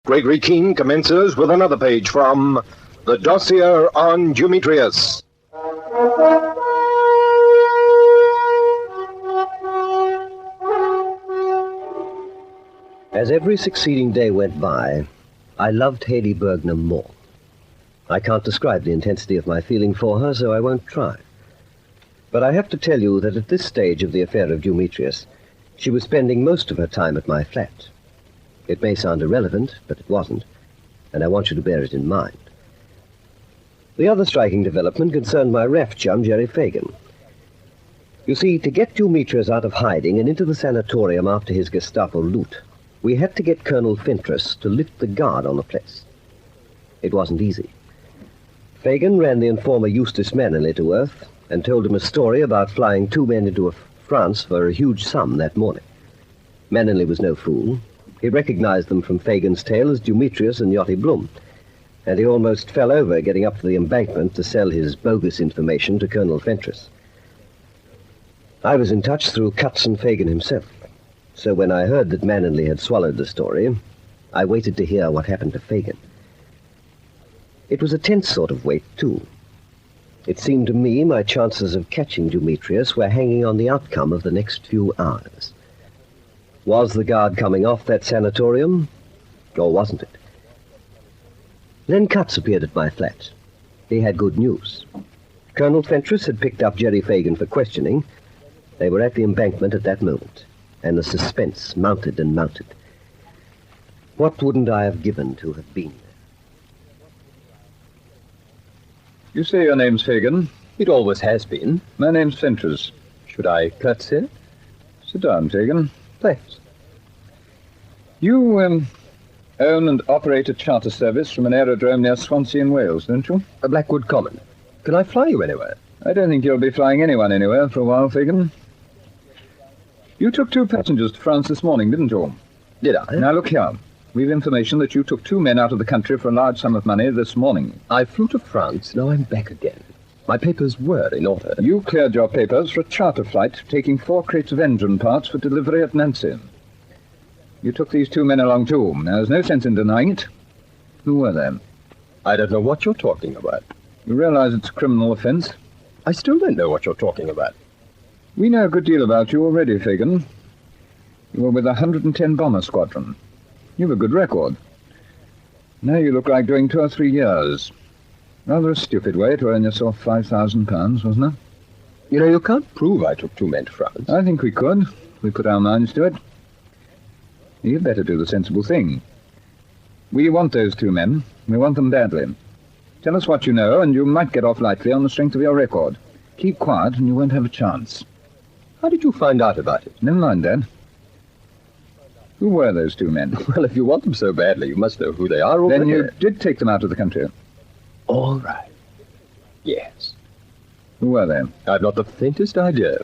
Gregory Keene commences with another page from the Dossier On Dumetrius. As every succeeding day went by, I loved Haley Bergner more. I can't describe the intensity of my feeling for her, so I won't try. But I have to tell you that at this stage of the affair of Dumetrius, she was spending most of her time at my flat. It may sound irrelevant, but it wasn't, and I want you to bear it in mind. The other striking development concerned my ref chum, Jerry Fagan. You see, to get Dumetrius out of hiding and into the sanatorium after his Gestapo loot, we had to get Colonel Fentress to lift the guard on the place. It wasn't easy. Fagan ran the informer Eustace Mannerly to earth and told him a story about flying two men into France for a huge sum that morning. Mannerly was no fool. He recognized them from Fagan's tale as Dumetrius and Yachty Blum, and he almost fell over getting up to the embankment to sell his bogus information to Colonel Fentress. I was in touch through Cutts and Fagan himself, so when I heard that Mannerly had swallowed the story, I waited to hear what happened to Fagan. It was a tense sort of wait, too. It seemed to me my chances of catching Dumetrius were hanging on the outcome of the next few hours. Was the guard coming off that sanatorium, or wasn't it? Then Cutts appeared at my flat. He had good news. Colonel Fentress had picked up Jerry Fagan for questioning. They were at the embankment at that moment, and the suspense mounted and mounted. What wouldn't I have given to have been there? You say your name's Fagan? It always has been. My name's Fentress. Should I curtsy? Sit down, Fagan. Thanks. You, own and operate a charter service from an aerodrome near Swansea in Wales, don't you? Blackwood Common. Can I fly you anywhere? I don't think you'll be flying anyone anywhere for a while, Fagan. You took 2 passengers to France this morning, didn't you? Did I? Now look here. We've information that you took 2 men out of the country for a large sum of money this morning. I flew to France, now I'm back again. My papers were in order. You cleared your papers for a charter flight, taking 4 crates of engine parts for delivery at Nancy. You took these 2 men along too. There's no sense in denying it. Who were they? I don't know what you're talking about. You realize it's a criminal offense? I still don't know what you're talking about. We know a good deal about you already, Fagan. You were with the 110 Bomber Squadron. You've a good record. Now you look like doing 2 or 3 years. Rather a stupid way to earn yourself £5,000, wasn't it? You know, you can't prove I took 2 men to France. I think we could, if we put our minds to it. You'd better do the sensible thing. We want those 2 men. We want them badly. Tell us what you know, and you might get off lightly on the strength of your record. Keep quiet, and you won't have a chance. How did you find out about it? Never mind, Dad. Who were those 2 men? Well, if you want them so badly, you must know who they are already. Then you did take them out of the country? All right. Yes. Who were they? I've not the faintest idea.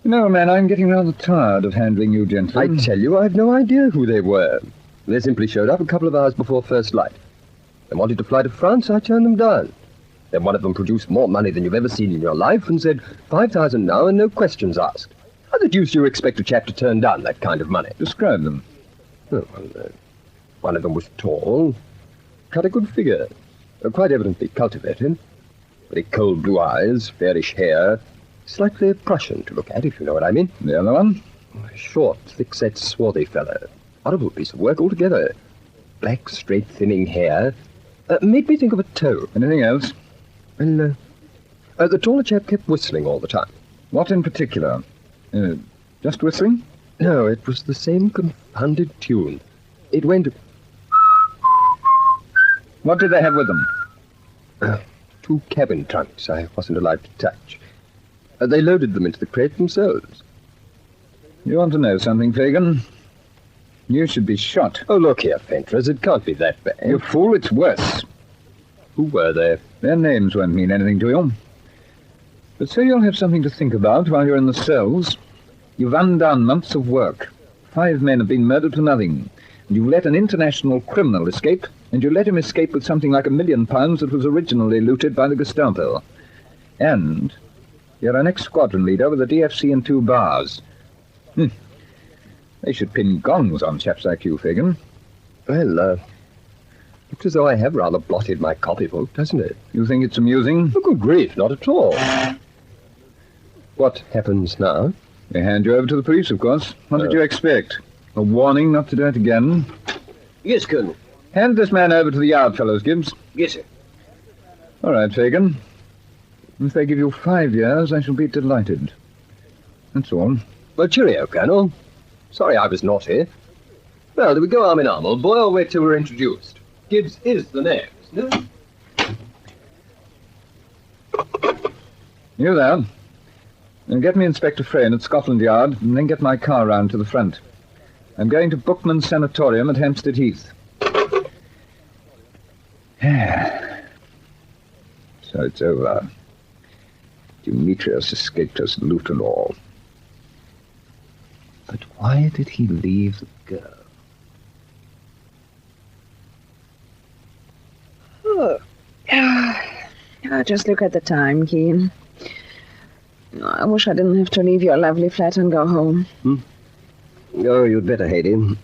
You know, man, I'm getting rather tired of handling you gently. I tell you, I've no idea who they were. They simply showed up a couple of hours before first light. They wanted to fly to France, I turned them down. Then one of them produced more money than you've ever seen in your life and said, 5,000 now and no questions asked. How the deuce do you expect a chap to turn down that kind of money? Describe them. Oh, well, one of them was tall, cut a good figure, quite evidently cultivated, very cold blue eyes, fairish hair, slightly Prussian to look at, if you know what I mean. The other one? A short, thick-set, swarthy fellow. Horrible piece of work altogether. Black, straight, thinning hair. Made me think of a toe. Anything else? Well, the taller chap kept whistling all the time. What in particular? Just whistling? No, it was the same confounded tune. It went... What did they have with them? 2 cabin trunks I wasn't allowed to touch. They loaded them into the crate themselves. You want to know something, Fagan? You should be shot. Oh, look here, Fentress, it can't be that bad. You fool, it's worse. Who were they? Their names won't mean anything to you. But so you'll have something to think about while you're in the cells. You've undone months of work. 5 men have been murdered for nothing. And you let an international criminal escape, and you let him escape with something like £1 million that was originally looted by the Gestapo. And you're an ex-squadron leader with a DFC and 2 bars. They should pin gongs on chaps like you, Fagan. Well, looks as though I have rather blotted my copybook, doesn't it? You think it's amusing? Oh, good grief, not at all. What happens now? They hand you over to the police, of course. What did you expect? A warning not to do it again? Yes, Colonel. Hand this man over to the yard, fellows, Gibbs. Yes, sir. All right, Fagan. If they give you 5 years, I shall be delighted. That's all. Well, cheerio, Colonel. Sorry I was naughty. Well, do we go arm in arm, old boy, or wait till we're introduced? Gibbs is the name, isn't it? You there. Now get me Inspector Frayne at Scotland Yard, and then get my car round to the front. I'm going to Bookman's Sanatorium at Hampstead Heath. So it's over. Dumetrius escaped us, loot and all. But why did he leave the girl? Oh, just look at the time, Keen. I wish I didn't have to leave your lovely flat and go home. Oh, you'd better, Haydee.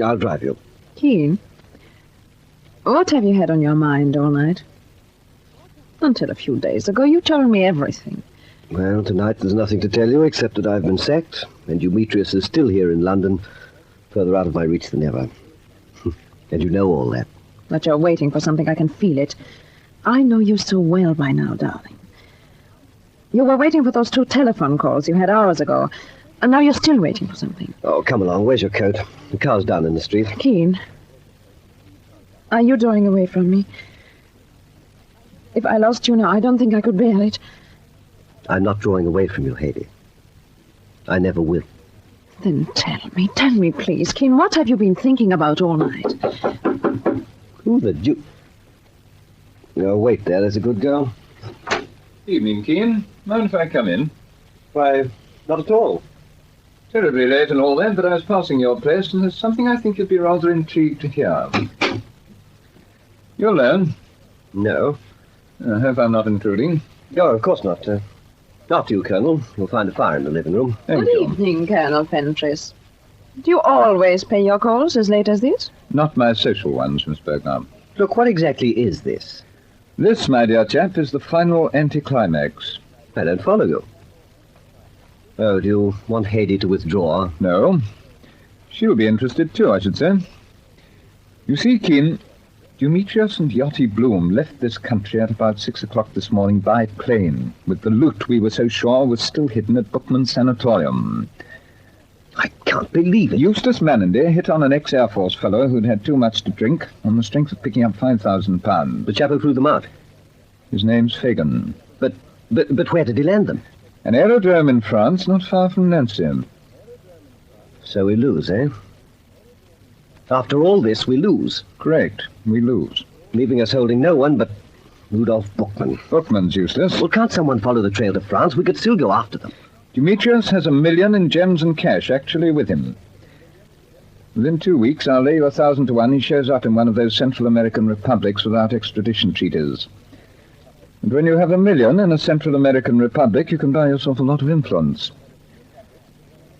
I'll drive you. Keen, what have you had on your mind all night? Until a few days ago, you told me everything. Well, tonight there's nothing to tell you except that I've been sacked, and Dumetrius is still here in London, further out of my reach than ever. And you know all that. But you're waiting for something, I can feel it. I know you so well by now, darling. You were waiting for those 2 telephone calls you had hours ago, and now you're still waiting for something. Oh, come along. Where's your coat? The car's down in the street. Keen, are you drawing away from me? If I lost you now, I don't think I could bear it. I'm not drawing away from you, Haydee. I never will. Then tell me, please, Keen, what have you been thinking about all night? Who the Jew... Oh, wait there. There's a good girl. Evening, Keen. Mind if I come in? Why, not at all. Terribly late and all that, but I was passing your place, and there's something I think you'd be rather intrigued to hear. You alone? No. I hope I'm not intruding. Oh, of course not. After you, Colonel. You'll find a fire in the living room. Thank Good you. evening, Colonel Fentress. Do you always pay your calls as late as this? Not my social ones, Miss Bergnar. Look, what exactly is this? This, my dear chap, is the final anticlimax. I don't follow you. Oh, do you want Haydee to withdraw? No. She'll be interested too, I should say. You see, Keen, Dumetrius and Yachty Bloom left this country at about 6 o'clock this morning by plane, with the loot we were so sure was still hidden at Bookman's Sanatorium. I can't believe it. Eustace Mannindy hit on an ex-Air Force fellow who'd had too much to drink on the strength of picking up £5,000. The chap who threw them out. His name's Fagan. But where did he land them? An aerodrome in France, not far from Nancy. So we lose, eh? After all this, we lose. Correct. We lose. Leaving us holding no one but Rudolph Bookman. Bookman's useless. Well, can't someone follow the trail to France? We could still go after them. Dumetrius has $1 million in gems and cash actually with him. Within 2 weeks, I'll lay you 1,000 to 1 he shows up in one of those Central American republics without extradition treaties. And when you have $1 million in a Central American republic, you can buy yourself a lot of influence.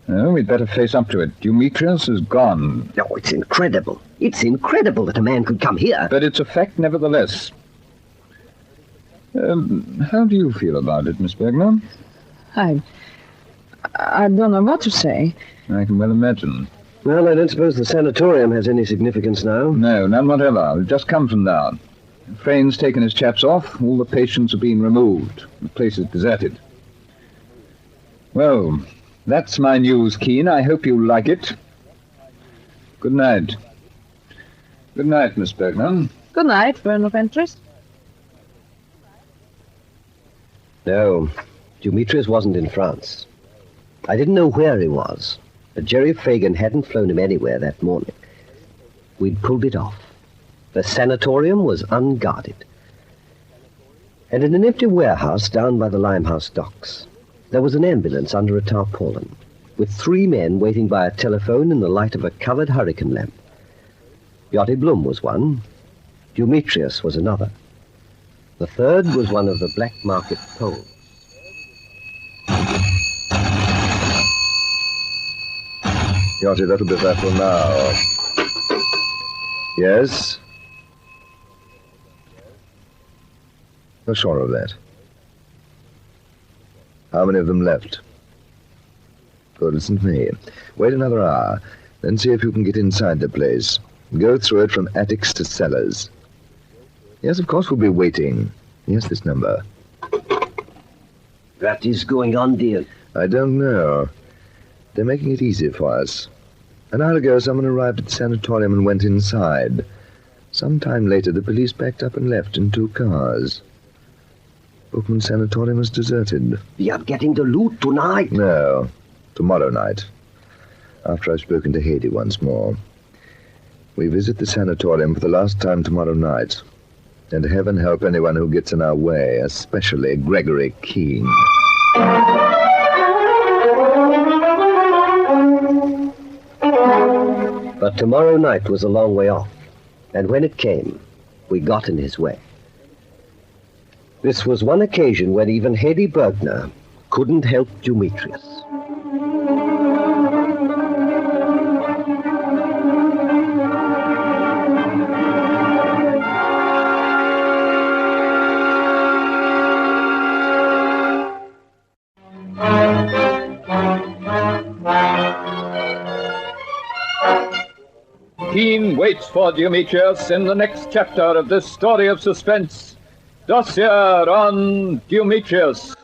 Oh, we'd better face up to it. Dumetrius is gone. Oh, it's incredible. It's incredible that a man could come here. But it's a fact nevertheless. How do you feel about it, Miss Bergnar? I don't know what to say. I can well imagine. Well, I don't suppose the sanatorium has any significance now. No, none whatever. We've just come from there. Frayne's taken his chaps off. All the patients have been removed. The place is deserted. Well, that's my news, Keen. I hope you like it. Good night. Good night, Miss Bergman. Good night, Colonel Fentress. No, Dumetrius wasn't in France. I didn't know where he was, but Jerry Fagan hadn't flown him anywhere that morning. We'd pulled it off. The sanatorium was unguarded. And in an empty warehouse down by the Limehouse docks, there was an ambulance under a tarpaulin, with 3 men waiting by a telephone in the light of a covered hurricane lamp. Yachty Bloom was one. Dumetrius was another. The third was one of the black market Poles. Yachty, that'll be that for now. Yes? You're sure of that? How many of them left? Good, listen to me. Wait another hour, then see if you can get inside the place. Go through it from attics to cellars. Yes, of course we'll be waiting. Yes, this number. What is going on, dear? I don't know. They're making it easy for us. An hour ago, someone arrived at the sanatorium and went inside. Some time later, the police packed up and left in 2 cars. Bookman Sanatorium is deserted. We are getting the loot tonight. No, tomorrow night. After I've spoken to Haiti once more. We visit the sanatorium for the last time tomorrow night. And heaven help anyone who gets in our way, especially Gregory Keene. But tomorrow night was a long way off. And when it came, we got in his way. This was one occasion when even Hedy Bergner couldn't help Dumetrius. Keene waits for Dumetrius in the next chapter of this story of suspense. Dossier on Dumetrius.